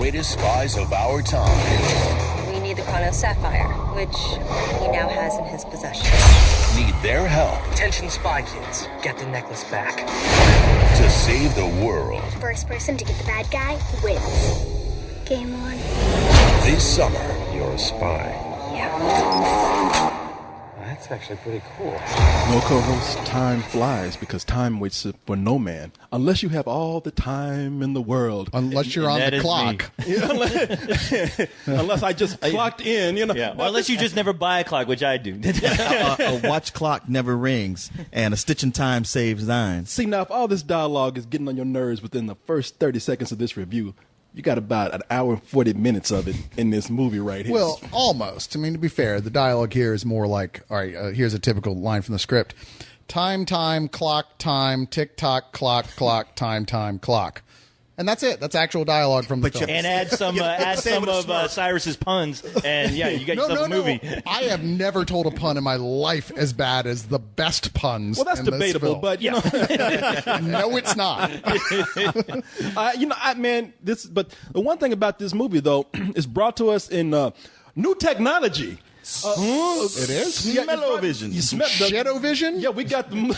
greatest spies of our time. We need the Chronos Sapphire, which he now has in his possession. Need their help. Attention spy kids, get the necklace back. To save the world. First person to get the bad guy wins. Game on. This summer. You're a spy. Yeah. That's actually pretty cool. No co-host, time flies because time waits for no man. Unless you have all the time in the world. Unless you're on the clock. Unless I just clocked in, you know. Yeah. Well, unless you just never buy a clock, which I do. A watch clock never rings, and a stitch in time saves nine. See, now, if all this dialogue is getting on your nerves within the first 30 seconds of this review, you got about an hour and 40 minutes of it in this movie right here. Well, almost. I mean, to be fair, the dialogue here is more like, all right, here's a typical line from the script. Time, clock, time, tick-tock, clock, time, clock. And that's it. That's actual dialogue from the film. And add some of Cyrus's puns, and yeah, you got yourself a movie. I have never told a pun in my life as bad as the best puns. Well, that's in this debatable, film. but you know, no, it's not. But the one thing about this movie though is brought to us in new technology. It is? Yeah, Smell-o-vision. You smell the Shadow-vision? Yeah, we got the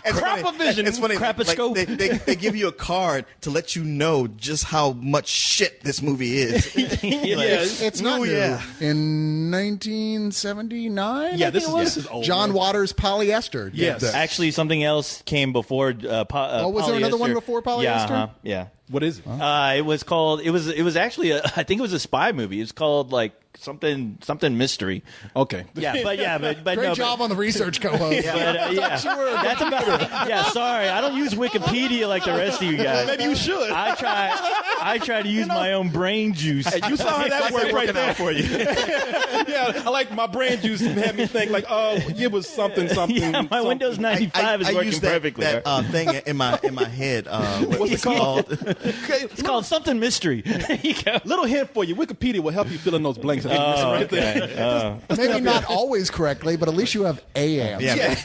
crap-o-vision. It's funny. Crap-a-scope. Like, they give you a card to let you know just how much shit this movie is. It's not new. Yeah. In 1979? Yeah, this is old. John Waters Polyester. did Yes. this. Actually, something else came before. was there another one before Polyester? Yeah, yeah. What is it? It was called. It was actually. I think it was a spy movie. It's called like something mystery. Okay. Yeah, but Great job on the research, co-host. That's about. Yeah, sorry, I don't use Wikipedia like the rest of you guys. Maybe you should. I try to use my own brain juice. Hey, you saw how that worked right there for you. Yeah, I like my brain juice had me think like, oh, it was something. Yeah, my Windows 95 is working use perfectly. that thing in my head. What's it called? It's called something mystery. Little hint for you: Wikipedia will help you fill in those blanks. Right there. Maybe not always correctly, but at least you have a answer. Yeah,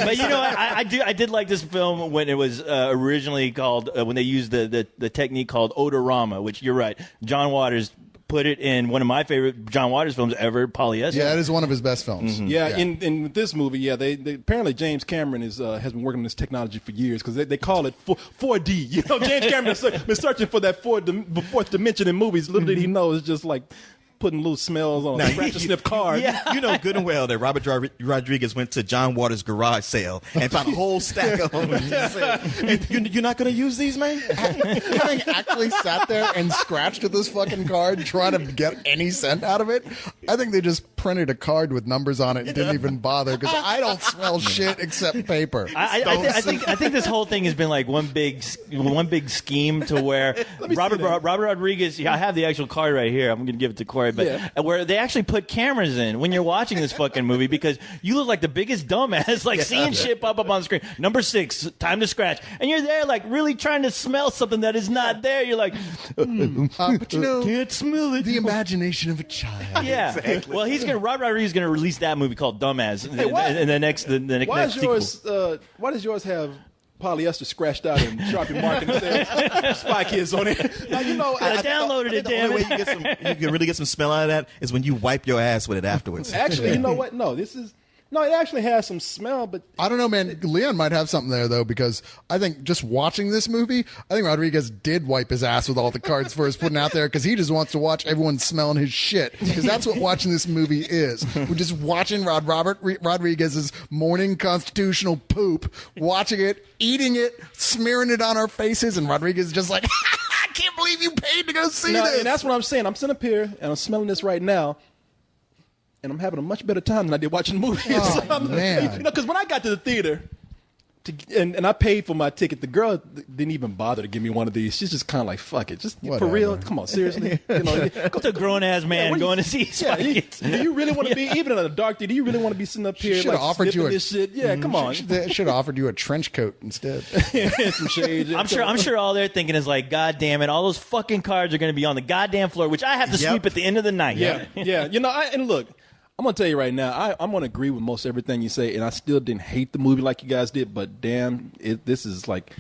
But you know what? I did like this film when it was originally called when they used the technique called odorama, which you're right, John Waters put it in one of my favorite John Waters films ever, Polyester. Yeah, it is one of his best films. Mm-hmm. Yeah, in this movie, yeah, they apparently James Cameron has been working on this technology for years because they call it 4D. You know, James Cameron has been searching for that fourth dimension in movies. Little did he know it's just like putting little smells on a scratch and sniff card. Yeah. You know good and well that Robert Rodriguez went to John Waters' garage sale and found a whole stack of them. And you're not going to use these, man? Having actually sat there and scratched at this fucking card trying to get any scent out of it, I think they just printed a card with numbers on it and didn't even bother because I don't smell shit except paper. I think this whole thing has been like one big scheme to where Robert Rodriguez. I have the actual card right here. I'm going to give it to Corey. But where they actually put cameras in when you're watching this fucking movie because you look like the biggest dumbass, like seeing shit pop up on the screen. Number 6, time to scratch, and you're there like really trying to smell something that is not there. You're like, but you know, can't smell it. The imagination of a child. Yeah. Exactly. Well, Robert Rodriguez is going to release that movie called Dumbass in the next sequel. Why does yours have polyester scratched out and Sharpie marking Spy Kids on it? Now, you know, I downloaded it, the damn only it. way you can really get some smell out of that is when you wipe your ass with it afterwards. Actually, you know what? No, it actually has some smell, but I don't know, man. Leon might have something there, though, because I think just watching this movie, I think Rodriguez did wipe his ass with all the cards first putting out there because he just wants to watch everyone smelling his shit. Because that's what watching this movie is. We're just watching Robert Rodriguez's morning constitutional poop, watching it, eating it, smearing it on our faces, and Rodriguez is just like, I can't believe you paid to go see this. And that's what I'm saying. I'm sitting up here, and I'm smelling this right now. And I'm having a much better time than I did watching the movie. Oh, man. You know, because when I got to the theater, and I paid for my ticket, the girl didn't even bother to give me one of these. She's just kind of like, fuck it. Just Whatever. for real? Come on, seriously? You know, It's a grown-ass man going to see Spy Kids. Do you really want to be, even in a dark theater, do you really want to be sitting up here Should have like, offered you sniffing this shit? Yeah, come on. They should have offered you a trench coat instead. Some shades. I'm sure all they're thinking is like, God damn it, all those fucking cards are going to be on the goddamn floor, which I have to sweep at the end of the night. Yeah. You know, and look, I'm going to tell you right now, I'm going to agree with most everything you say, and I still didn't hate the movie like you guys did, but damn, this is like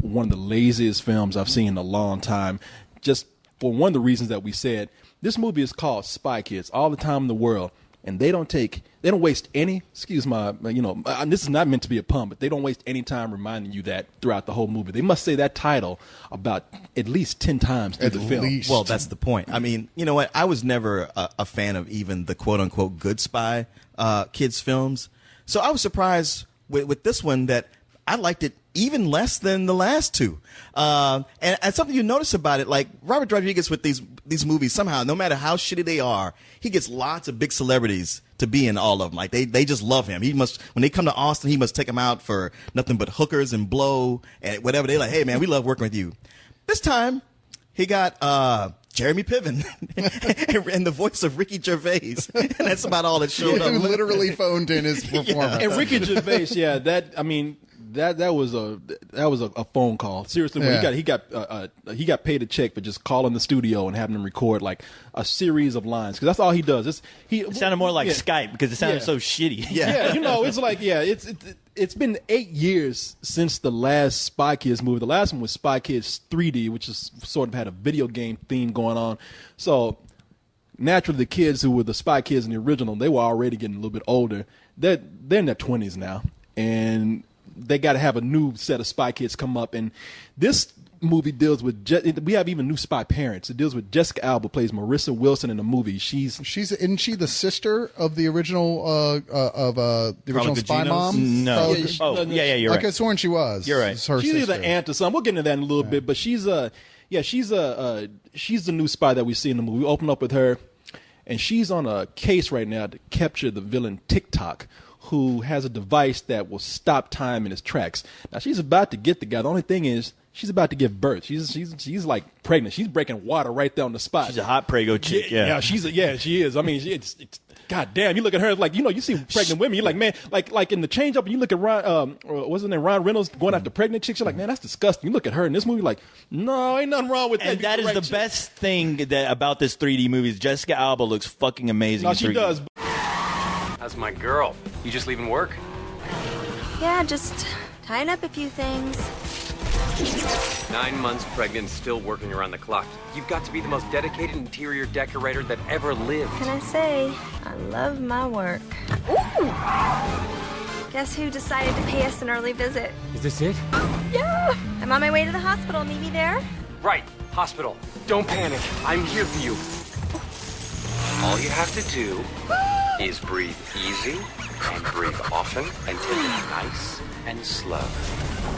one of the laziest films I've seen in a long time. just for one of the reasons that we said. This movie is called Spy Kids all the time in the world, and they don't waste any, excuse my, this is not meant to be a pun, but they don't waste any time reminding you that throughout the whole movie. They must say that title about at least 10 times through the film. Well, that's the point. I mean, you know what? I was never a fan of even the quote-unquote good Spy Kids films. So I was surprised with this one that I liked it even less than the last two. And something you notice about it, like Robert Rodriguez with these movies, somehow, no matter how shitty they are, he gets lots of big celebrities to be in all of them. Like they just love him. He must, when they come to Austin, he must take them out for nothing but hookers and blow and whatever. They're like, hey man, we love working with you. This time, he got Jeremy Piven and the voice of Ricky Gervais, and that's about all that showed Who up. literally phoned in his performance. And Ricky Gervais, yeah, that was a phone call. Seriously, when he got paid a check for just calling the studio and having them record like a series of lines, because that's all he does. It sounded more like Skype because it sounded so shitty. Yeah, it's like it's been 8 years since the last Spy Kids movie. The last one was Spy Kids 3D, which is sort of had a video game theme going on. So naturally, the kids who were the Spy Kids in the original, they were already getting a little bit older. They're in their 20s now, and they got to have a new set of Spy Kids come up. And this movie deals with we have even new spy parents. It deals with Jessica Alba, plays Marissa Wilson in the movie. Isn't she the sister of the original Spy Mom? No. You're right. I sworn she was. You're right. It's her She's sister. either aunt or something. We'll get into that in a little bit. But she's the new spy that we see in the movie. We open up with her, and she's on a case right now to capture the villain TikTok, who has a device that will stop time in its tracks. Now she's about to get the guy. The only thing is she's about to give birth. She's like pregnant. She's breaking water right there on the spot. She's a hot prego chick. Yeah. she is. I mean, it's God damn. You look at her like you see pregnant women. You're like, man, like in The Change Up, and you look at Ron Reynolds going after pregnant chicks. You're like, man, that's disgusting. You look at her in this movie, like, no, ain't nothing wrong with that. And that is the best thing about this 3D movie. Is Jessica Alba looks fucking amazing. No, in she 3D. does. How's my girl? You just leaving work? Yeah, just tying up a few things. 9 months pregnant, still working around the clock. You've got to be the most dedicated interior decorator that ever lived. Can I say, I love my work. Ooh! Guess who decided to pay us an early visit? Is this it? Yeah! I'm on my way to the hospital. Meet me there? Right, hospital. Don't panic. I'm here for you. All you have to do is breathe easy and breathe often and take it nice and slow.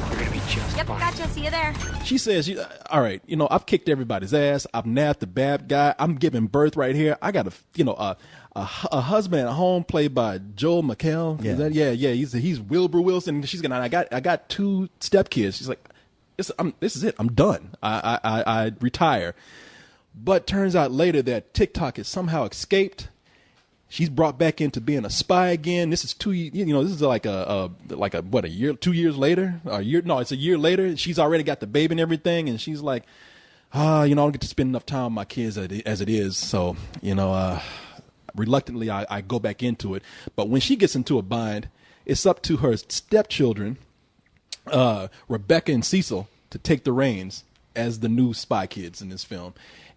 You're gonna be just Yep, fine. gotcha. See you there. She says, all right, I've kicked everybody's ass. I've nabbed the bad guy. I'm giving birth right here. I got a husband at home played by Joel McHale. Yeah. He's Wilbur Wilson. She's gonna. I got 2 stepkids. She's like, this is it. I'm done. I retire. But turns out later that TikTok has somehow escaped. She's brought back into being a spy again. This is this is like a year, 2 years later, it's a year later. She's already got the baby and everything, and she's like, I don't get to spend enough time with my kids as it is. So, reluctantly, I go back into it. But when she gets into a bind, it's up to her stepchildren, Rebecca and Cecil, to take the reins as the new Spy Kids in this film.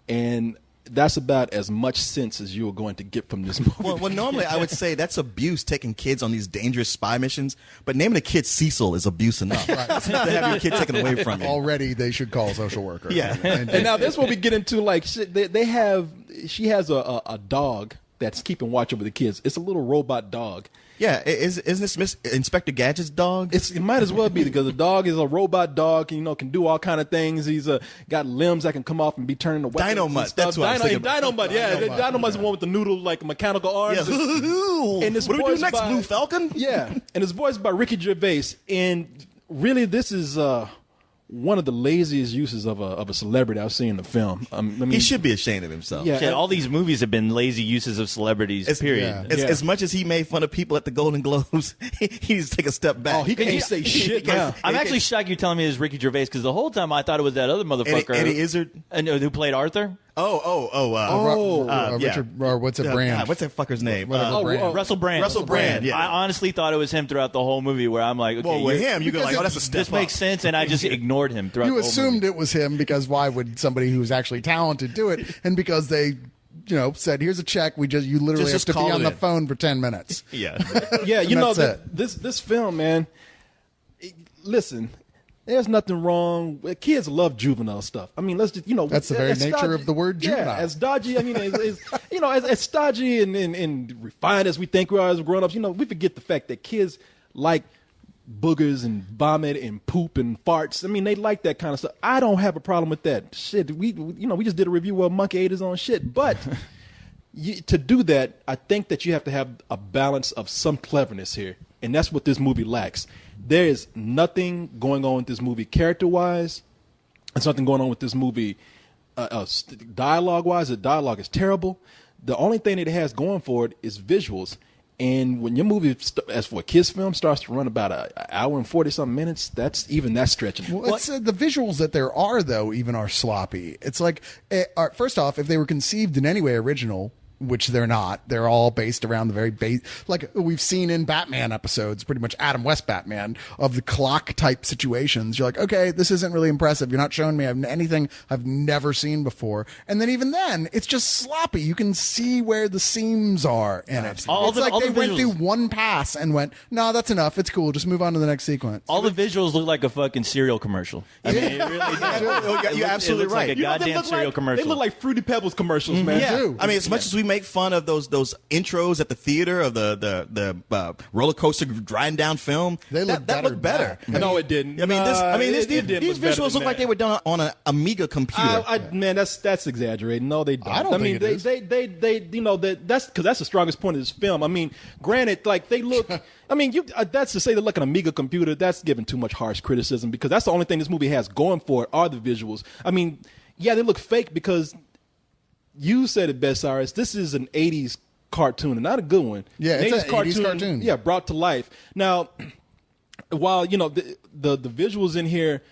And that's about as much sense as you are going to get from this movie. Well, normally I would say that's abuse, taking kids on these dangerous spy missions. But naming a kid Cecil is abuse enough. Right. It's enough to have your kid taken away from you. Already, they should call a social worker. Yeah. And now that's what we get into. Like she has a dog that's keeping watch over the kids. It's a little robot dog. Yeah, isn't this Miss Inspector Gadget's dog? It might as well be, because the dog is a robot dog. Can do all kind of things. He's got limbs that can come off and be turned into weapons. Dynomutt. That's what I was thinking about. Dynomutt. Yeah, Dynomutt's the one with the noodle like mechanical arms. Yeah. And it's what do we do voiced next, by- Blue Falcon? Yeah, and it's voiced by Ricky Gervais. And really, this is one of the laziest uses of a celebrity I've seen in the film. He should be ashamed of himself. Yeah. Shit, all these movies have been lazy uses of celebrities. Period. As much as he made fun of people at the Golden Globes, he needs to take a step back. Oh, he can't say shit now. I'm actually shocked you're telling me it's Ricky Gervais, because the whole time I thought it was that other motherfucker, Eddie Izzard. who played Arthur. Yeah. Richard, or what's it, Brand? God, what's that fucker's name? Whatever Brand. Russell Brand. Russell Brand. Yeah. I honestly thought it was him throughout the whole movie. Where I'm like, okay, Well, with him, you go like, oh, that's a step this makes up. sense, and I just ignored him throughout. You the whole assumed movie. it was him because why would somebody who's actually talented do it? And because they, said, "Here's a check. You literally Just have to call be on it the in. phone for 10 minutes." Yeah. Yeah, you know that's this film, man. Listen, there's nothing wrong. Kids love juvenile stuff. I mean, let's just That's the very as nature of the word juvenile. Yeah, as dodgy. I mean, as stodgy and refined as we think we are as grown ups, we forget the fact that kids like boogers and vomit and poop and farts. I mean, they like that kind of stuff. I don't have a problem with that. Shit, we just did a review where Monkey ate his own shit, but. To do that, I think that you have to have a balance of some cleverness here, and that's what this movie lacks. There is nothing going on with this movie character-wise. There's nothing going on with this movie dialogue-wise. The dialogue is terrible. The only thing that it has going for it is visuals. And when your movie, as for a kids' film, starts to run about an hour and 40-something minutes, that's stretching. Well, it's, the visuals that there are, though, even are sloppy. It's like, first off, if they were conceived in any way original, which they're not, they're all based around the very base, like we've seen in Batman episodes, pretty much Adam West Batman, of the clock type situations. You're like, okay, this isn't really impressive. You're not showing me anything I've never seen before. And then even then, it's just sloppy. You can see where the seams are in it. It's like they went through one pass and went, no, that's enough. It's cool. Just move on to the next sequence. All the visuals look like a fucking cereal commercial. I mean, it really does. You're absolutely right. Like a goddamn cereal commercial. They look like Fruity Pebbles commercials, man. Yeah. I mean, as much as we make fun of those intros at the theater of the roller coaster grinding down film, they look that looked better. No, it didn't. I mean, these these visuals look like they were done on an Amiga computer. Man, that's exaggerating. No, they don't. I don't think it is. That's because that's the strongest point of this film. I mean, granted, like they look. I mean, that's to say they look like an Amiga computer. That's giving too much harsh criticism because that's the only thing this movie has going for it are the visuals. I mean, yeah, they look fake because. You said it best, Cyrus. This is an 80s cartoon, and not a good one. Yeah, it's an 80s cartoon. Yeah, brought to life. Now, while, the visuals in here,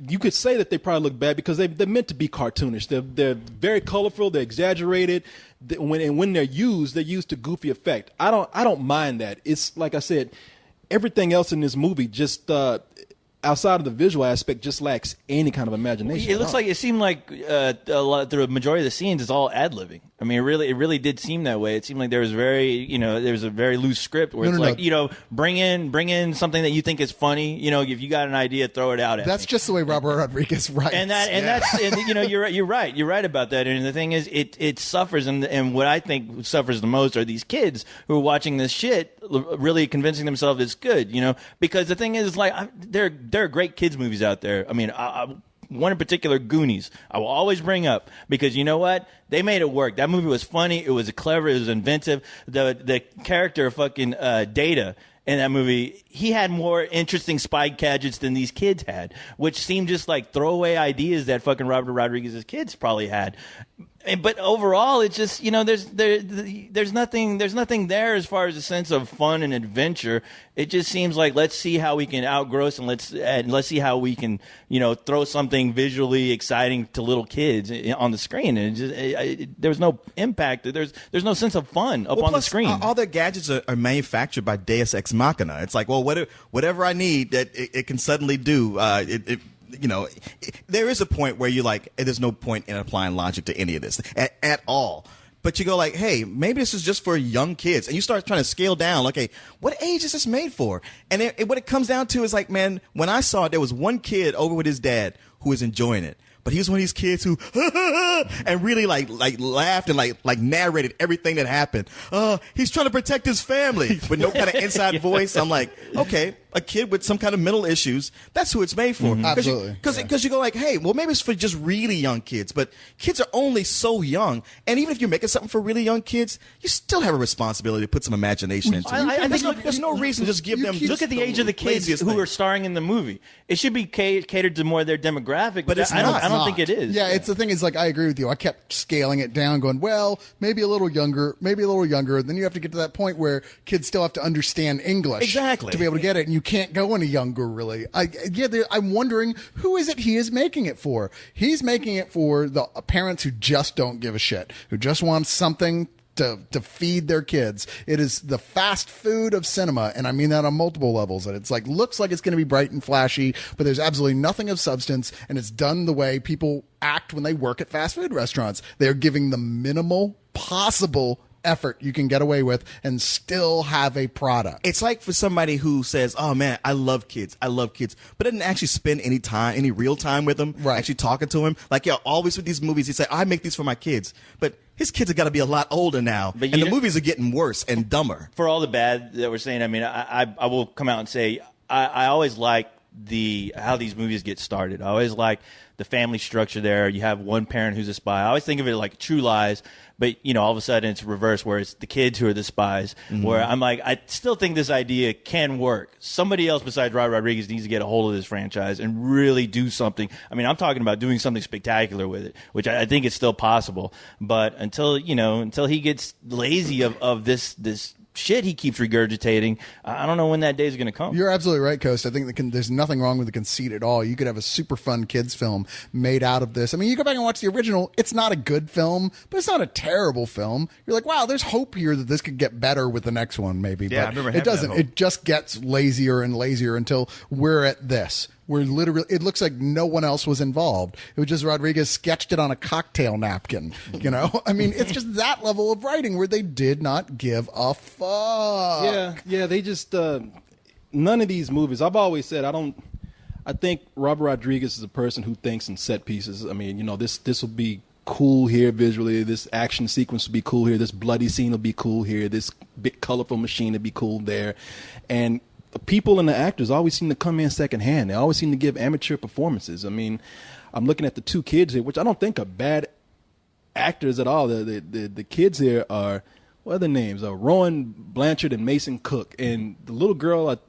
you could say that they probably look bad because they're meant to be cartoonish. They're very colorful. They're exaggerated. When they're used to goofy effect. I don't mind that. It's like I said, everything else in this movie just outside of the visual aspect, just lacks any kind of imagination. It looks like it seemed like the majority of the scenes is all ad libbing. I mean, it really did seem that way. It seemed like there was there was a very loose script where bring in something that you think is funny. If you got an idea, throw it out at That's me. just the way Robert Rodriguez writes. You're right. You're right about that. And the thing is, it suffers, and what I think suffers the most are these kids who are watching this shit, really convincing themselves it's good. Because the thing is, like, there are great kids movies out there. I mean, one in particular, Goonies, I will always bring up because you know what? They made it work. That movie was funny. It was clever. It was inventive. The character fucking Data in that movie, he had more interesting spy gadgets than these kids had, which seemed just like throwaway ideas that fucking Robert Rodriguez's kids probably had. But overall, it's just there's nothing there as far as a sense of fun and adventure. It just seems like let's see how we can outgross and let's see how we can throw something visually exciting to little kids on the screen. And there was no impact. There's no sense of fun up on the screen. All their gadgets are manufactured by Deus Ex Machina. It's like, well, whatever I need that it can suddenly do. There is a point where you're like, there's no point in applying logic to any of this at all. But you go like, hey, maybe this is just for young kids. And you start trying to scale down, like, hey, what age is this made for? And what it comes down to is like, man, when I saw it, there was one kid over with his dad who was enjoying it. But he was one of these kids who and really like laughed and like narrated everything that happened. He's trying to protect his family with no kind of inside voice. I'm like, okay, a kid with some kind of mental issues. That's who it's made for. Absolutely. Because you go like, hey, well, maybe it's for just really young kids. But kids are only so young. And even if you're making something for really young kids, you still have a responsibility to put some imagination into it. I think There's no reason to just give them. Look at the age of the kids who are starring in the movie. It should be catered to more of their demographic, but it's I not. don't think it is. Yeah, it's the thing is, like, I agree with you. I kept scaling it down, going, well, maybe a little younger. Then you have to get to that point where kids still have to understand English Exactly. to be able to get it. And you can't go any younger, really. I'm wondering, who is it he is making it for? He's making it for the parents who just don't give a shit, who just want something to feed their kids. It is the fast food of cinema, and I mean that on multiple levels. And it's like, looks like it's going to be bright and flashy, but there's absolutely nothing of substance, and it's done the way people act when they work at fast food restaurants. They're giving the minimal possible effort you can get away with and still have a product. It's like for somebody who says, "Oh man, I love kids, but didn't actually spend any real time with them, Right. actually talking to him. Like, always with these movies, he say, "I make these for my kids," but his kids have got to be a lot older now, But and the movies are getting worse and dumber. For all the bad that we're saying, I mean, I will come out and say I always like how these movies get started. I always like the family structure there. You have one parent who's a spy. I always think of it like True Lies, but all of a sudden it's reversed where it's the kids who are the spies. Where I'm like, I still think this idea can work. Somebody else besides Robert Rodriguez needs to get a hold of this franchise and really do something. I mean, I'm talking about doing something spectacular with it, which I think is still possible. But until he gets lazy of this shit he keeps regurgitating, I don't know when that day is going to come. You're absolutely right, Coast. I think there's nothing wrong with the conceit at all. You could have a super fun kids film made out of this. I mean, you go back and watch the original. It's not a good film, but it's not a terrible film. You're like, wow, there's hope here that this could get better with the next one, maybe. Yeah, I but remember it having that doesn't. hope. It just gets lazier and lazier until we're at this. We're literally, it looks like no one else was involved. It was just Rodriguez sketched it on a cocktail napkin. I mean, it's just that level of writing where they did not give a fuck. Yeah, they just none of these movies. I've always said I think Robert Rodriguez is a person who thinks in set pieces. I mean, this will be cool here visually. This action sequence will be cool here. This bloody scene will be cool here. This big colorful machine will be cool there, and the people and the actors always seem to come in secondhand. They always seem to give amateur performances. I mean, I'm looking at the two kids here, which I don't think are bad actors at all. The kids here are, what are their names? Rowan Blanchard and Mason Cook. And the little girl,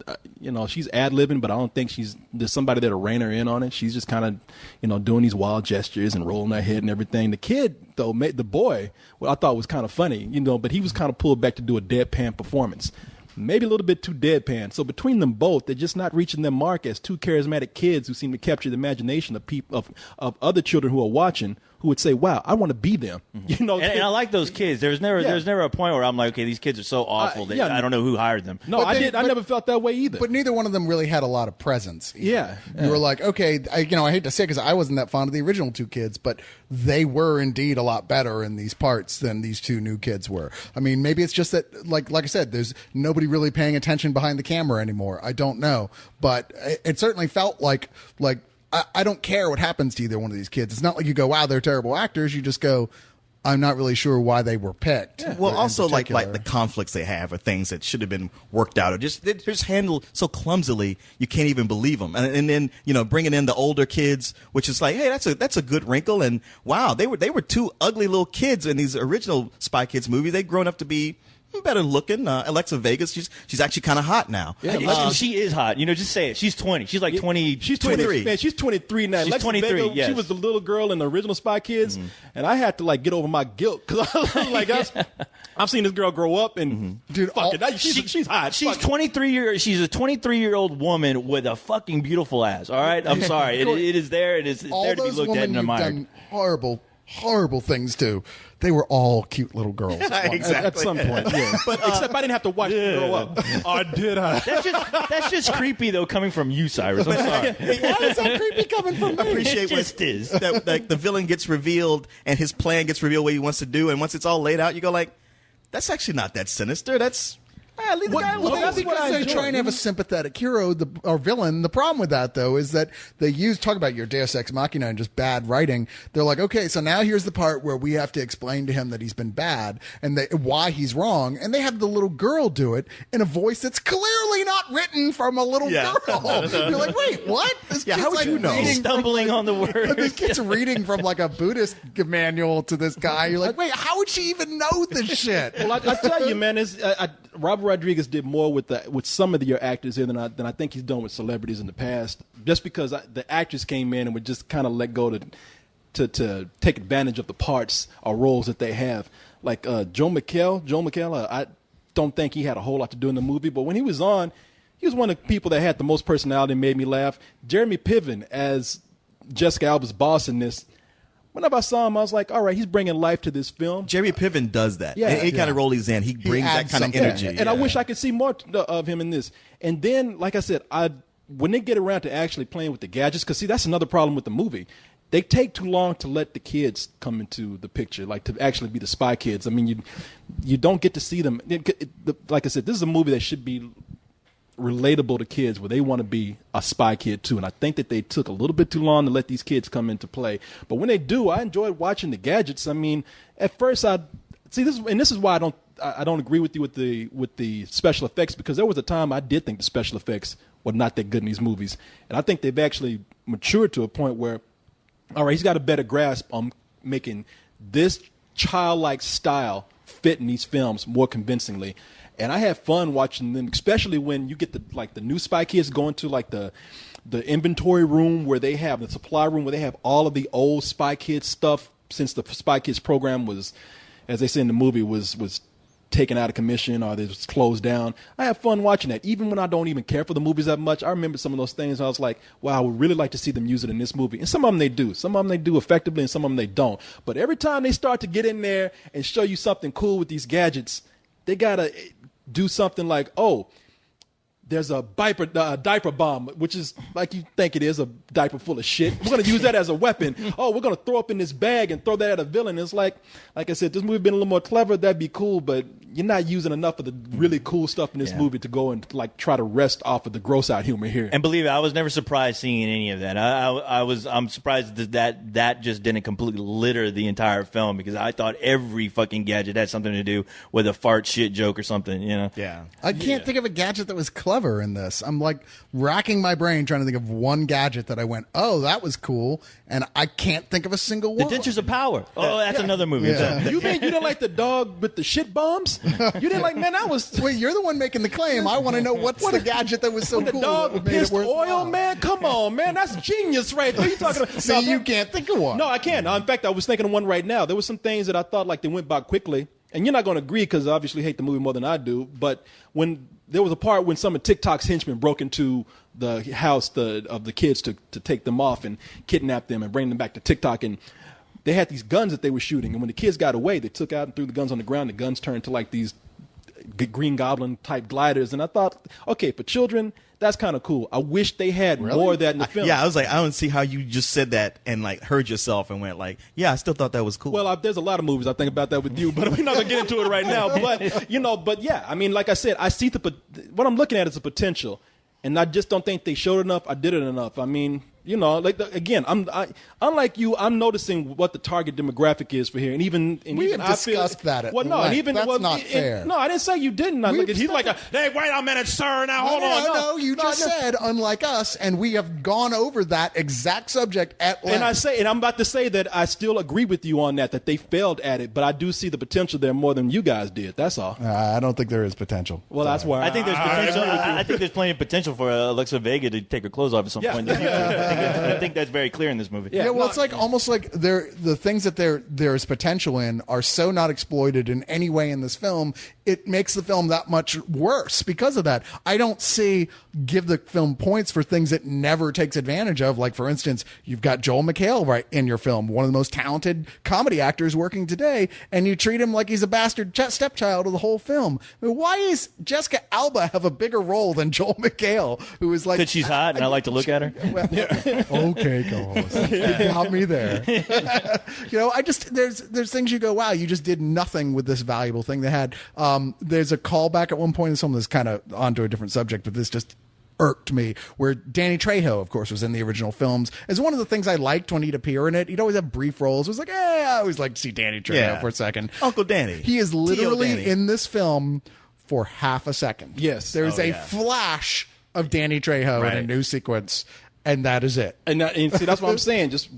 she's ad-libbing, but I don't think there's somebody there to rein her in on it. She's just kind of, doing these wild gestures and rolling her head and everything. The kid, though, the boy, what I thought was kind of funny, but he was kind of pulled back to do a deadpan performance. Maybe a little bit too deadpan. So between them both, they're just not reaching their mark as two charismatic kids who seem to capture the imagination of people of other children who are watching, who would say, "Wow, I want to be them." And I like those kids. There's never a point where I'm like, okay, these kids are so awful that I don't know who hired them. No, I never felt that way either. But neither one of them really had a lot of presence either. Yeah. You were like, okay, I hate to say it because I wasn't that fond of the original two kids, but they were indeed a lot better in these parts than these two new kids were. I mean, maybe it's just that, like I said, there's nobody really paying attention behind the camera anymore. I don't know. But it certainly felt like I don't care what happens to either one of these kids. It's not like you go, wow, they're terrible actors. You just go, I'm not really sure why they were picked. Yeah. Well, also like the conflicts they have are things that should have been worked out, or they're just handled so clumsily you can't even believe them. And then bringing in the older kids, which is like, hey, that's a good wrinkle. And wow, they were two ugly little kids in these original Spy Kids movies. They've grown up to be better looking. Alexa Vegas, she's actually kind of hot now. Yeah, she is hot. Just say it. She's 20. She's like 20. She's 23. Man, she's 23 now. She's Alexa 23. Vega, yes. She was the little girl in the original Spy Kids, and I had to get over my guilt because I've seen this girl grow up and Dude, she's hot. She's 23 She's a 23-year-old woman with a fucking beautiful ass. All right, I'm sorry. It is there. It's all there to be those looked at women and you've admired. done horrible things to. They were all cute little girls. At some point, yeah. But except I didn't have to watch them grow up. Or did I? That's just creepy though, coming from you, Cyrus. I'm sorry. Why is that creepy coming from me? Appreciate It just is. that the villain gets revealed and his plan gets revealed what he wants to do, and once it's all laid out, you go like, that's actually not that sinister. That's leave the guy alone. Well, that's because they try and have a sympathetic hero or villain. The problem with that, though, is that they talk about your Deus Ex Machina and just bad writing. They're like, okay, so now here's the part where we have to explain to him that he's been bad and why he's wrong. And they have the little girl do it in a voice that's clearly not written from a little girl. You're like, wait, what? This kid's how would you know? He's stumbling on the word. This kid's reading from a Buddhist manual to this guy. You're like, wait, how would she even know this shit? Well, I tell you, man, Robert Rodriguez did more with some of your actors here than I think he's done with celebrities in the past. Just because the actors came in and would just kind of let go to take advantage of the parts or roles that they have. Like Joe McHale, I don't think he had a whole lot to do in the movie, but when he was on, he was one of the people that had the most personality and made me laugh. Jeremy Piven as Jessica Alba's boss in this. Whenever I saw him, I was like, all right, he's bringing life to this film. Jeremy Piven does that. Yeah. Any kind of role he's in, he brings that adds kind of something. energy. And I wish I could see more of him in this. And then, like I said, when they get around to actually playing with the gadgets, because see, that's another problem with the movie. They take too long to let the kids come into the picture, like to actually be the spy kids. I mean, you don't get to see them. Like I said, this is a movie that should be relatable to kids where they want to be a spy kid too. And I think that they took a little bit too long to let these kids come into play. But when they do, I enjoyed watching the gadgets. I mean, at first this is why I don't agree with you with the special effects, because there was a time I did think the special effects were not that good in these movies. And I think they've actually matured to a point where, all right, he's got a better grasp on making this childlike style fit in these films more convincingly. And I had fun watching them, especially when you get the new Spy Kids going to like the inventory room where they have the supply room where they have all of the old Spy Kids stuff, since the Spy Kids program was, as they say in the movie, was taken out of commission or it was closed down. I have fun watching that. Even when I don't even care for the movies that much, I remember some of those things. I was like, wow, I would really like to see them use it in this movie. And some of them they do. Some of them they do effectively and some of them they don't. But every time they start to get in there and show you something cool with these gadgets, they got to do something like, oh, there's a diaper bomb, which is like you think it is, a diaper full of shit. We're going to use that as a weapon. Oh, we're going to throw up in this bag and throw that at a villain. It's like I said, this movie been a little more clever. That'd be cool, but you're not using enough of the really cool stuff in this movie to go and like try to rest off of the gross out humor here. And believe it, I was never surprised seeing any of that. I'm surprised that just didn't completely litter the entire film, because I thought every fucking gadget had something to do with a fart shit joke or something, you know? Yeah. I can't think of a gadget that was clever in this. I'm like racking my brain trying to think of one gadget that I went, oh, that was cool, and I can't think of a single The one. Dentures of Power. Oh, that's another movie. Yeah. You mean you didn't like the dog with the shit bombs? You didn't like, man, that was... Wait, you're the one making the claim. I want to know what's the gadget that was so the cool. dog that made pissed it worthwhile. oil, man? Come on, man. That's genius right there. You talking about... See, you can't think of one. No, I can't. In fact, I was thinking of one right now. There were some things that I thought like they went by quickly. And you're not going to agree because I obviously hate the movie more than I do. But when there was a part when some of TikTok's henchmen broke into the house of the kids to take them off and kidnap them and bring them back to TikTok. And they had these guns that they were shooting. And when the kids got away, they took out and threw the guns on the ground. The guns turned to like these Green Goblin type gliders. And I thought, okay, for children, that's kind of cool. I wish they had more of that in the film. Yeah, I was like, I don't see how you just said that and like heard yourself and went like, yeah, I still thought that was cool. Well, there's a lot of movies I think about that with you, but we're not gonna get into it right now. But yeah, I mean, like I said, I see what I'm looking at is the potential, and I just don't think they showed enough. I did it enough. I mean, again, unlike you, I'm noticing what the target demographic is for here, and even We have discussed that at length. That's not fair. No, I didn't say you didn't. He's like, hey, wait a minute, sir. Now hold on. No, you just said unlike us, and we have gone over that exact subject at length. And I'm about to say that I still agree with you on that they failed at it, but I do see the potential there more than you guys did. That's all. I don't think there is potential. Well, that's why I think there's potential. I think there's plenty of potential for Alexa Vega to take her clothes off at some point in the future. I think that's very clear in this movie. Yeah, well, it's like almost like the things that there's potential in are so not exploited in any way in this film. It makes the film that much worse because of that. I don't give the film points for things it never takes advantage of. Like, for instance, you've got Joel McHale right in your film, one of the most talented comedy actors working today, and you treat him like he's a bastard stepchild of the whole film. I mean, why is Jessica Alba have a bigger role than Joel McHale, who is like... Because she's hot and I like to look at her? Okay, co-host. You got me there. There's things you go, wow, you just did nothing with this valuable thing they had. There's a callback at one point in some of this, kind of onto a different subject, but this just irked me, where Danny Trejo, of course, was in the original films. As one of the things I liked when he'd appear in it, he'd always have brief roles. It was like, hey, I always like to see Danny Trejo for a second. Uncle Danny. He is literally in this film for half a second. Yes. There's a flash of Danny Trejo in a new sequence, and that is it. And see, that's what I'm saying. Just,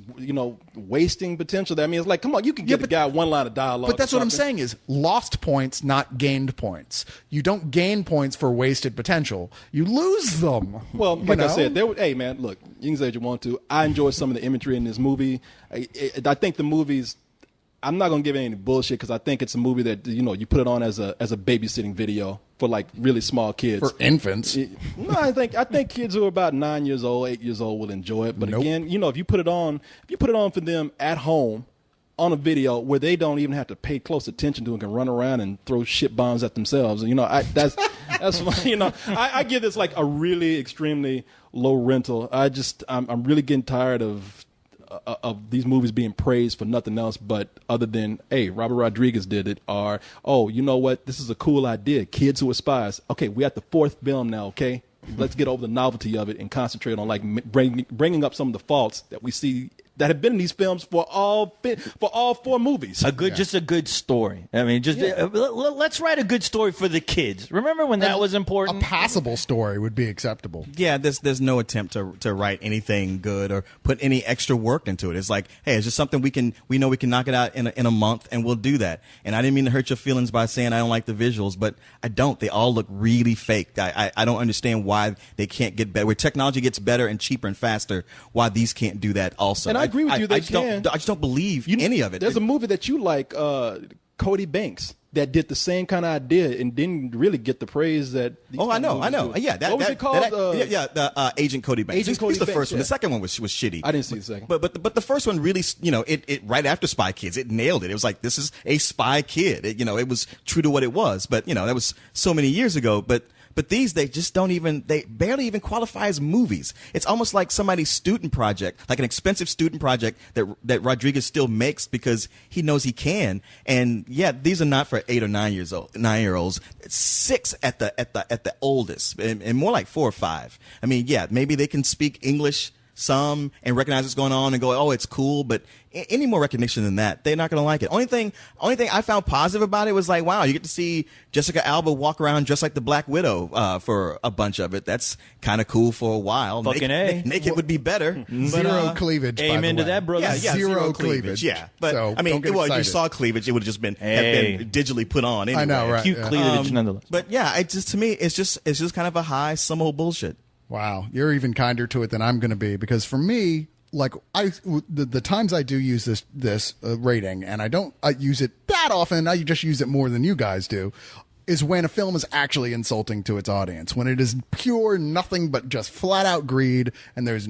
wasting potential. I mean, it's like, come on, you can give the guy one line of dialogue. But that's what I'm saying is lost points, not gained points. You don't gain points for wasted potential. You lose them. Well, like I said, hey, man, look, you can say what you want to. I enjoyed some of the imagery in this movie. I think the movie's, I'm not going to give it any bullshit because I think it's a movie that, you put it on as a babysitting video for like really small kids. For infants. No, I think kids who are about 9 years old, 8 years old will enjoy it. But again, if you put it on for them at home on a video where they don't even have to pay close attention to it and can run around and throw shit bombs at themselves. That's I give this like a really extremely low rental. I'm really getting tired of these movies being praised for nothing else but other than, hey, Robert Rodriguez did it, or, oh, you know what, this is a cool idea, kids who are spies. Okay, we're at the fourth film now, okay? Let's get over the novelty of it and concentrate on like bringing up some of the faults that we see that have been in these films for all four movies. Just a good story. I mean, let's write a good story for the kids. Remember when that was important? A passable story would be acceptable. Yeah, there's no attempt to write anything good or put any extra work into it. It's like, hey, it's just something we know we can knock it out in a month, and we'll do that. And I didn't mean to hurt your feelings by saying I don't like the visuals, but I don't. They all look really fake. I don't understand why they can't get better. Where technology gets better and cheaper and faster, why these can't do that also. And I agree with you. They I can. just don't believe any of it. There's a movie that you like, Cody Banks, that did the same kind of idea and didn't really get the praise that. I know. Yeah, what was it called? Agent Cody Banks. Agent Cody He's the Banks, first one. yeah. The second one was shitty. I didn't see the second. But the first one really, it right after Spy Kids, it nailed it. It was like, this is a spy kid. It was true to what it was. But that was so many years ago. But these, they barely even qualify as movies. It's almost like somebody's student project, like an expensive student project that Rodriguez still makes because he knows he can. And yeah, these are not for 8 or 9 year olds. It's 6 at the oldest, and more like 4 or 5. I mean, yeah, maybe they can speak English some and recognize what's going on and go, oh, it's cool, but any more recognition than that, they're not going to like it. Only thing I found positive about it was like, wow, you get to see Jessica Alba walk around dressed like the Black Widow for a bunch of it. That's kind of cool for a while. Naked would be better. Zero cleavage. Amen to that, brother. Yeah, zero cleavage. Yeah, but so, I mean, you saw cleavage, it would have just been have been digitally put on. Anyway. I know, right? Cute cleavage, nonetheless. But yeah, to me, it's just kind of a high, some old bullshit. Wow, you're even kinder to it than I'm going to be, because for me, like the times I do use this rating, and I use it that often, I just use it more than you guys do, is when a film is actually insulting to its audience, when it is pure nothing but just flat out greed, and there's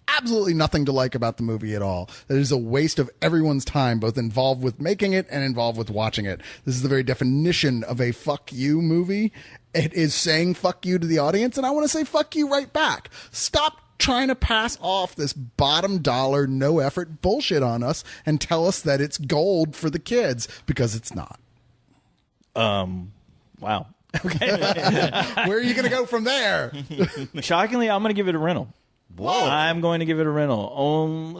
absolutely nothing to like about the movie at all. That is a waste of everyone's time, both involved with making it and involved with watching it. This is the very definition of a fuck you movie. It is saying fuck you to the audience, and I want to say fuck you right back. Stop trying to pass off this bottom dollar, no effort bullshit on us and tell us that it's gold for the kids, because it's not. Wow. Okay. Where are you going to go from there? Shockingly, I'm going to give it a rental. Whoa! I'm going to give it a rental.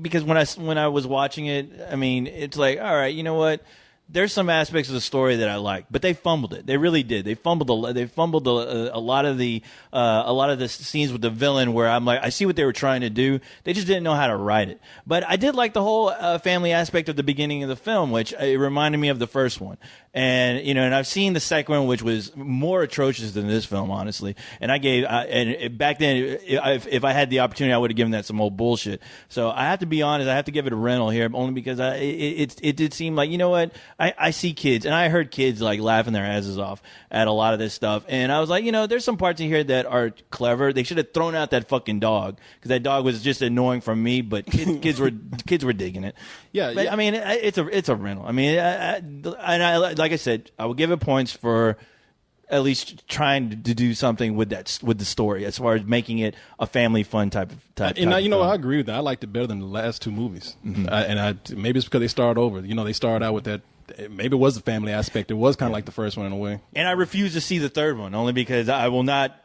Because when I was watching it, I mean, it's like, all right, you know what? There's some aspects of the story that I like, but they fumbled it. They really did. They fumbled a lot of the scenes with the villain, where I'm like, I see what they were trying to do. They just didn't know how to write it. But I did like the whole family aspect of the beginning of the film, which it reminded me of the first one. And and I've seen the second one, which was more atrocious than this film, honestly. And back then, if I had the opportunity, I would have given that some old bullshit. So I have to be honest, I have to give it a rental here, only because it did seem like, you know what, I see kids, and I heard kids like laughing their asses off at a lot of this stuff, and I was like, there's some parts in here that are clever. They should have thrown out that fucking dog, because that dog was just annoying for me, but kids were digging it. Yeah, but, yeah. I mean, it's a rental. I mean, like I said, I would give it points for at least trying to do something with the story, as far as making it a family fun type. And I agree with that. I liked it better than the last two movies. Mm-hmm. Maybe it's because they started over. They started out with that. Maybe it was the family aspect. It was kind of like the first one in a way. And I refuse to see the third one, only because I will not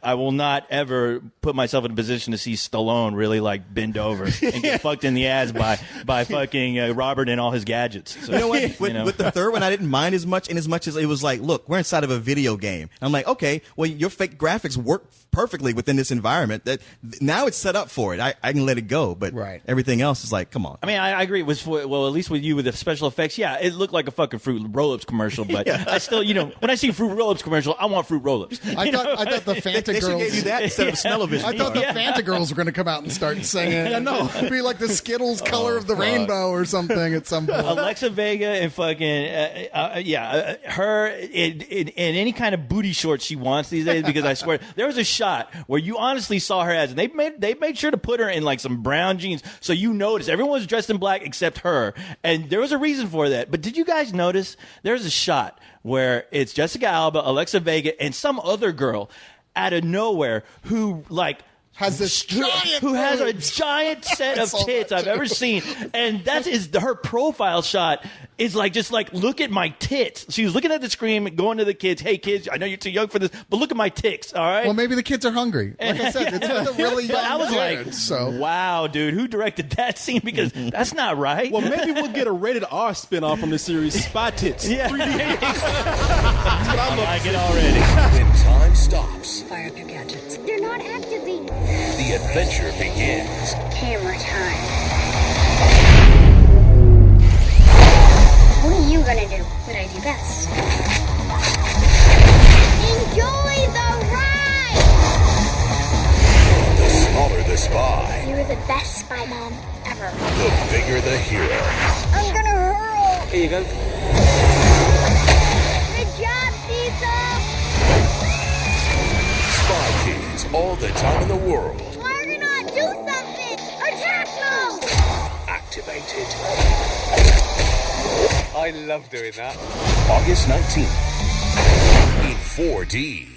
ever put myself in a position to see Stallone really like bend over and get fucked in the ass by fucking Robert and all his gadgets. So, you know what? With the third one, I didn't mind as much as it was like, look, we're inside of a video game. And I'm like, okay, well, your fake graphics work perfectly within this environment. That now it's set up for it. I can let it go, but everything else is like, come on. I mean, I agree. At least with you with the special effects, yeah, it looked like a fucking fucking Fruit Roll-Ups commercial, but I still, when I see Fruit Roll-Ups commercial, I want Fruit Roll-Ups. I thought the Fanta They should girls. give you that instead of smell-o-vision. I thought the Fanta girls were going to come out and start singing. I know. It'd be like the Skittles color of the rainbow or something at some point. Alexa Vega and fucking her in any kind of booty shorts she wants these days, because I swear there was a shot where you honestly saw her ass, and they made sure to put her in like some brown jeans, so you noticed everyone was dressed in black except her, and there was a reason for that. But did you guys notice there's a shot where it's Jessica Alba, Alexa Vega, and some other girl out of nowhere who has this giant who has a boobs. giant set I of saw tits that I've too. ever seen, and that is her profile shot is just look at my tits. She was looking at the screen, going to the kids, hey kids, I know you're too young for this, but look at my tits, all right? Well, maybe the kids are hungry. Like I said, it's with a really young But I was kid, like, so. wow, dude, who directed that scene? Because that's not right. Well, maybe we'll get a rated R spinoff from the series, Spy Tits. Yeah. 3D. I like it already. When time stops, Fire up your gadgets. They're not activated. the adventure begins. Camera time. What are you gonna do? What I do best. Enjoy the ride! The smaller the spy, You're the best spy mom ever. the bigger the hero. I'm gonna hurl! Here you go. Good job, Cecil! Spy Kids, all the time in the world. Argonaut, do something! Attack mode! Activated. I love doing that. August 19th in 4D.